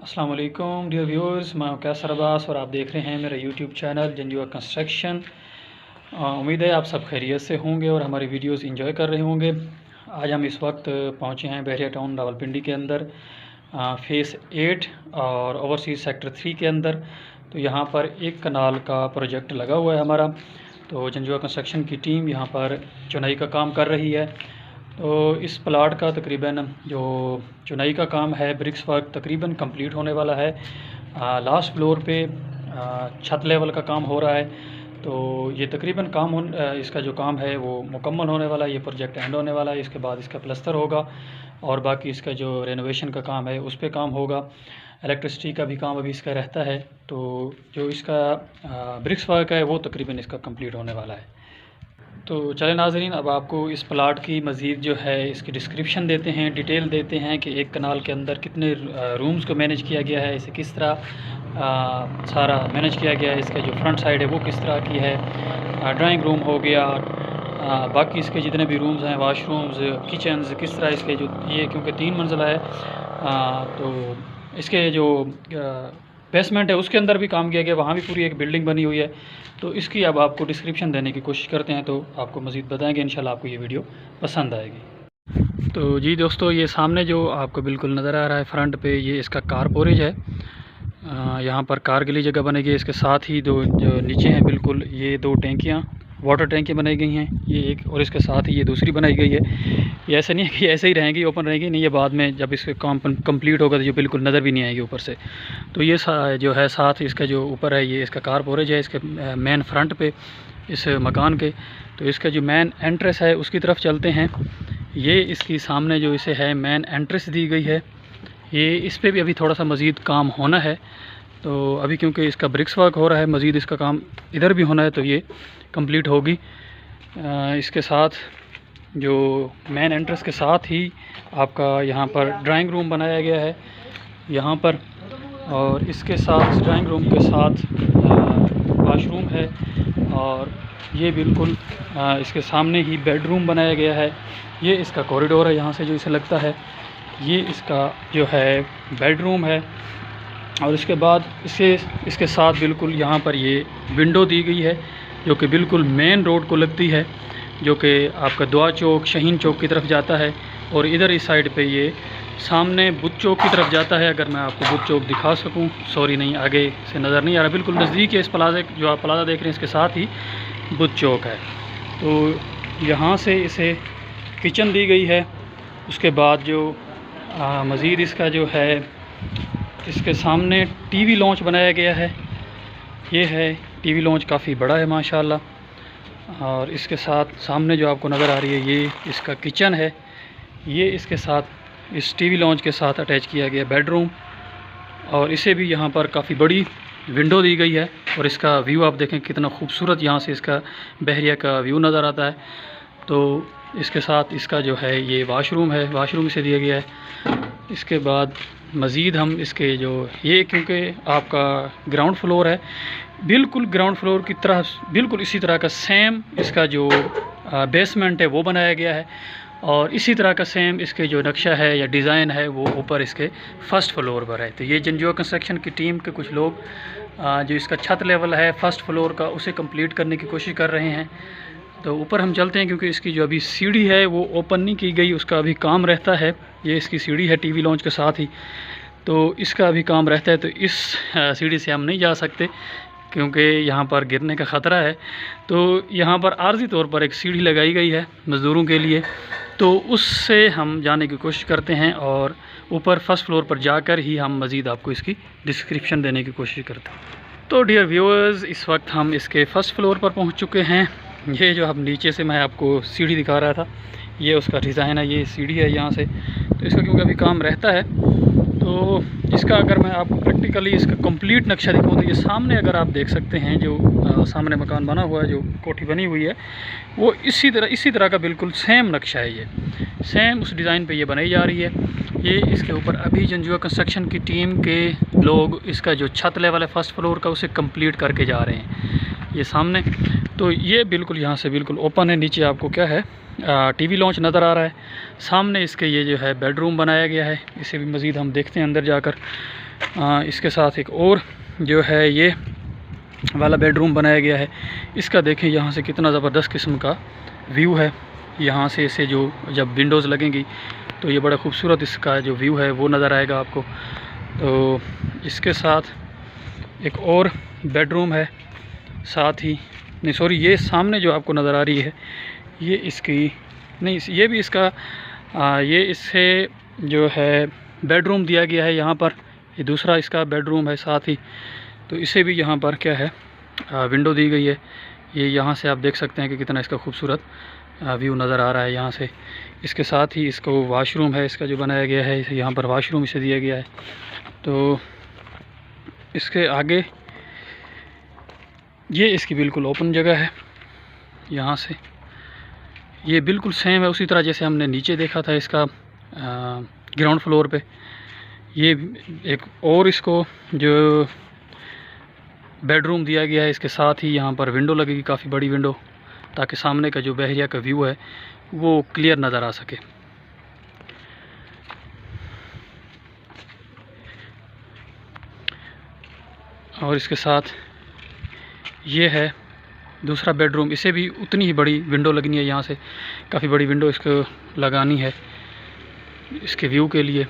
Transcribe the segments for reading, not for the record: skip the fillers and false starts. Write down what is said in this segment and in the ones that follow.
अस्सलाम वालेकुम dear viewers, मैं हूं कैसर अब्बास और आप देख रहे हैं मेरा यूट्यूब चैनल जंजुआ कंस्ट्रक्शन। उम्मीद है आप सब खैरियत से होंगे और हमारी वीडियोस एंजॉय कर रहे होंगे। आज हम इस वक्त पहुंचे हैं बहरिया टाउन रावलपिंडी के अंदर फ़ेज़ 8 और ओवरसीज़ सेक्टर 3 के अंदर। तो यहाँ पर एक कनाल का प्रोजेक्ट लगा हुआ है हमारा। तो जंजुआ कंस्ट्रक्शन की टीम यहाँ पर चुनाई का काम कर रही है। तो इस प्लाट का तकरीबन जो चुनाई का काम है, ब्रिक्स वर्क तकरीबन कंप्लीट होने वाला है। लास्ट फ्लोर पे छत लेवल का काम हो रहा है। तो ये तकरीबन इसका जो काम है वो मुकम्मल होने वाला है। ये प्रोजेक्ट एंड होने वाला है। इसके बाद इसका प्लस्तर होगा और बाकी इसका जो रेनोवेशन का काम है उस पे काम होगा। इलेक्ट्रिसिटी का भी काम अभी इसका रहता है। तो जो इसका ब्रिक्स वर्क है वो तकरीबन इसका कंप्लीट होने वाला है। तो चले नाज़रीन, अब आपको इस प्लाट की मज़ीद जो है इसकी डिस्क्रिप्शन देते हैं, डिटेल देते हैं कि एक कनाल के अंदर कितने रूम्स को मैनेज किया गया है, इसे किस तरह सारा मैनेज किया गया है। इसका जो फ्रंट साइड है वो किस तरह की है, ड्राइंग रूम हो गया, बाकी इसके जितने भी रूम्स हैं, वाशरूम्स, किचन्स, किस तरह इसके जो ये क्योंकि 3 मंजिला है तो इसके जो बेसमेंट है उसके अंदर भी काम किया गया, वहाँ भी पूरी एक बिल्डिंग बनी हुई है। तो इसकी अब आपको डिस्क्रिप्शन देने की कोशिश करते हैं, तो आपको मज़ीद बताएंगे। इंशाल्लाह आपको ये वीडियो पसंद आएगी। तो जी दोस्तों, ये सामने जो आपको बिल्कुल नज़र आ रहा है फ्रंट पे, ये इसका कारपोरेज है। यहाँ पर कार के लिए जगह बनेगी। इसके साथ ही दो जो नीचे हैं बिल्कुल ये 2 टैंकियाँ, वाटर टैंकी बनाई गई हैं, ये एक, और इसके साथ ही ये दूसरी बनाई गई है। ये ऐसा नहीं है कि ऐसे ही रहेंगी, ओपन रहेंगी नहीं, ये बाद में जब इसके काम कंप्लीट होगा तो ये बिल्कुल नज़र भी नहीं आएगी ऊपर से। तो ये जो है साथ इसका जो ऊपर है ये इसका कारपोरेज है, इसके मेन फ्रंट पे इस मकान के। तो इसका जो मेन एंट्रेंस है उसकी तरफ चलते हैं। ये इसकी सामने जो इसे है मेन एंट्रेंस दी गई है। ये इस पर भी अभी थोड़ा सा मज़ीद काम होना है। तो अभी क्योंकि इसका ब्रिक्स वर्क हो रहा है, मज़ीद इसका काम इधर भी होना है, तो ये कंप्लीट होगी। इसके साथ जो मेन एंट्रेंस के साथ ही आपका यहाँ पर ड्राइंग रूम बनाया गया है यहाँ पर, और इसके साथ इस ड्राइंग रूम के साथ वाशरूम है, और ये बिल्कुल इसके सामने ही बेडरूम बनाया गया है। ये इसका कॉरिडोर है, यहाँ से जो इसे लगता है ये इसका जो है बेडरूम है। और इसके बाद इसके साथ बिल्कुल यहाँ पर ये विंडो दी गई है जो कि बिल्कुल मेन रोड को लगती है, जो कि आपका दुआ चौक, शहीन चौक की तरफ जाता है। और इधर इस साइड पे ये सामने बुद्ध चौक की तरफ जाता है। अगर मैं आपको बुद्ध चौक दिखा सकूं, सॉरी नहीं, आगे से नज़र नहीं आ रहा, बिल्कुल नज़दीक है इस प्लाज़ा, जो आप प्लाज़ा देख रहे हैं इसके साथ ही बुद्ध चौक है। तो यहाँ से इसे किचन दी गई है। उसके बाद जो मज़ीद इसका जो है इसके सामने टीवी लॉन्च बनाया गया है। ये है टीवी लॉन्च, काफ़ी बड़ा है माशाल्लाह। और इसके साथ सामने जो आपको नज़र आ रही है ये इसका किचन है। ये इसके साथ इस टीवी लॉन्च के साथ अटैच किया गया बेडरूम, और इसे भी यहाँ पर काफ़ी बड़ी विंडो दी गई है। और इसका व्यू आप देखें कितना खूबसूरत यहाँ से इसका बहरिया का व्यू नज़र आता है। तो इसके साथ इसका जो है ये वाशरूम है, वाशरूम इसे दिया गया है। इसके बाद मज़ीद हम इसके जो ये क्योंकि आपका ग्राउंड फ्लोर है, बिल्कुल ग्राउंड फ्लोर की तरह बिल्कुल इसी तरह का सेम इसका जो बेसमेंट है वो बनाया गया है। और इसी तरह का सेम इसके जो नक्शा है या डिज़ाइन है वो ऊपर इसके फर्स्ट फ्लोर पर है। तो ये जंजुआ कंस्ट्रक्शन की टीम के कुछ लोग जो इसका छत लेवल है फर्स्ट फ्लोर का उसे कंप्लीट करने की कोशिश कर रहे हैं। तो ऊपर हम चलते हैं, क्योंकि इसकी जो अभी सीढ़ी है वो ओपन नहीं की गई, उसका अभी काम रहता है। ये इसकी सीढ़ी है टीवी लॉन्च के साथ ही, तो इसका अभी काम रहता है। तो इस सीढ़ी से हम नहीं जा सकते क्योंकि यहाँ पर गिरने का ख़तरा है। तो यहाँ पर आर्जी तौर पर एक सीढ़ी लगाई गई है मज़दूरों के लिए, तो उससे हम जाने की कोशिश करते हैं और ऊपर फर्स्ट फ्लोर पर जाकर ही हम मज़ीद आपको इसकी डिस्क्रिप्शन देने की कोशिश करते हैं। तो डियर व्यूअर्स, इस वक्त हम इसके फ़र्स्ट फ्लोर पर पहुँच चुके हैं। ये जो हम नीचे से मैं आपको सीढ़ी दिखा रहा था, ये उसका डिज़ाइन है, ये सीढ़ी है यहाँ से। तो इसका क्योंकि अभी काम रहता है, तो इसका अगर मैं आपको प्रैक्टिकली इसका कंप्लीट नक्शा दिखाऊँ तो ये सामने अगर आप देख सकते हैं जो सामने मकान बना हुआ है, जो कोठी बनी हुई है, वो इसी तरह का बिल्कुल सेम नक्शा है। ये सेम उस डिज़ाइन पे ये बनाई जा रही है। ये इसके ऊपर अभी जंजुआ कंस्ट्रक्शन की टीम के लोग इसका जो छत लेवल है फर्स्ट फ्लोर का उसे कंप्लीट करके जा रहे हैं। ये सामने तो ये बिल्कुल यहाँ से बिल्कुल ओपन है। नीचे आपको क्या है टीवी लॉन्च नज़र आ रहा है। सामने इसके ये जो है बेडरूम बनाया गया है, इसे भी मज़ीद हम देखते हैं अंदर जाकर। इसके साथ एक और जो है ये वाला बेडरूम बनाया गया है। इसका देखें यहाँ से कितना ज़बरदस्त किस्म का व्यू है। यहाँ से इसे जो जब विंडोज़ लगेंगी तो ये बड़ा खूबसूरत इसका जो व्यू है वो नज़र आएगा आपको। तो इसके साथ एक और बेडरूम है साथ ही, नहीं सॉरी, ये सामने जो आपको नज़र आ रही है ये इसकी नहीं, ये भी इसका ये इससे जो है बेडरूम दिया गया है यहाँ पर। ये दूसरा इसका बेडरूम है साथ ही, तो इसे भी यहाँ पर क्या है विंडो दी गई है। ये यहाँ से आप देख सकते हैं कि कितना इसका खूबसूरत व्यू नज़र आ रहा है यहाँ से। इसके साथ ही इसको वाशरूम है इसका जो बनाया गया है, यहाँ पर वाशरूम इसे दिया गया है। तो इसके आगे ये इसकी बिल्कुल ओपन जगह है। यहाँ से ये बिल्कुल सेम है उसी तरह जैसे हमने नीचे देखा था इसका ग्राउंड फ्लोर पे। ये एक और इसको जो बेडरूम दिया गया है, इसके साथ ही यहाँ पर विंडो लगेगी, काफ़ी बड़ी विंडो, ताकि सामने का जो बहरिया का व्यू है वो क्लियर नज़र आ सके। और इसके साथ ये है दूसरा बेडरूम, इसे भी उतनी ही बड़ी विंडो लगनी है, यहाँ से काफ़ी बड़ी विंडो इसको लगानी है इसके व्यू के लिए।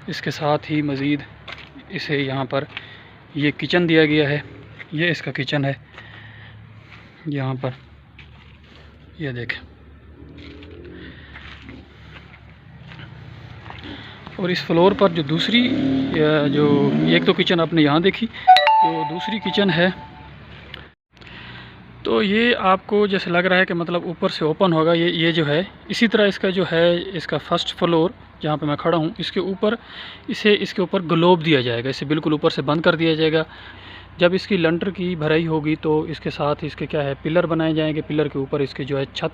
इसके साथ ही मज़ीद इसे यहाँ पर ये किचन दिया गया है, ये इसका किचन है यहाँ पर, ये देखें। और इस फ्लोर पर जो दूसरी जो एक तो किचन आपने यहाँ देखी, तो दूसरी किचन है, तो ये आपको जैसे लग रहा है कि मतलब ऊपर से ओपन होगा। ये जो है इसी तरह इसका जो है इसका फर्स्ट फ्लोर जहाँ पे मैं खड़ा हूँ, इसके ऊपर इसके ऊपर ग्लोब दिया जाएगा, इसे बिल्कुल ऊपर से बंद कर दिया जाएगा। जब इसकी लंटर की भराई होगी तो इसके साथ इसके क्या है पिलर बनाए जाएंगे, पिलर के ऊपर इसके जो है छत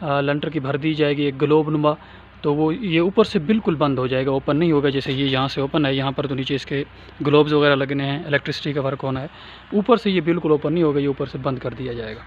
लंटर की भर दी जाएगी एक ग्लोब नुमा, तो वो ये ऊपर से बिल्कुल बंद हो जाएगा, ओपन नहीं होगा। जैसे ये यहाँ से ओपन है, यहाँ पर तो नीचे इसके ग्लोब्स वगैरह लगने हैं, इलेक्ट्रिसिटी का वर्क होना है, ऊपर से ये बिल्कुल ओपन नहीं होगा, ये ऊपर से बंद कर दिया जाएगा।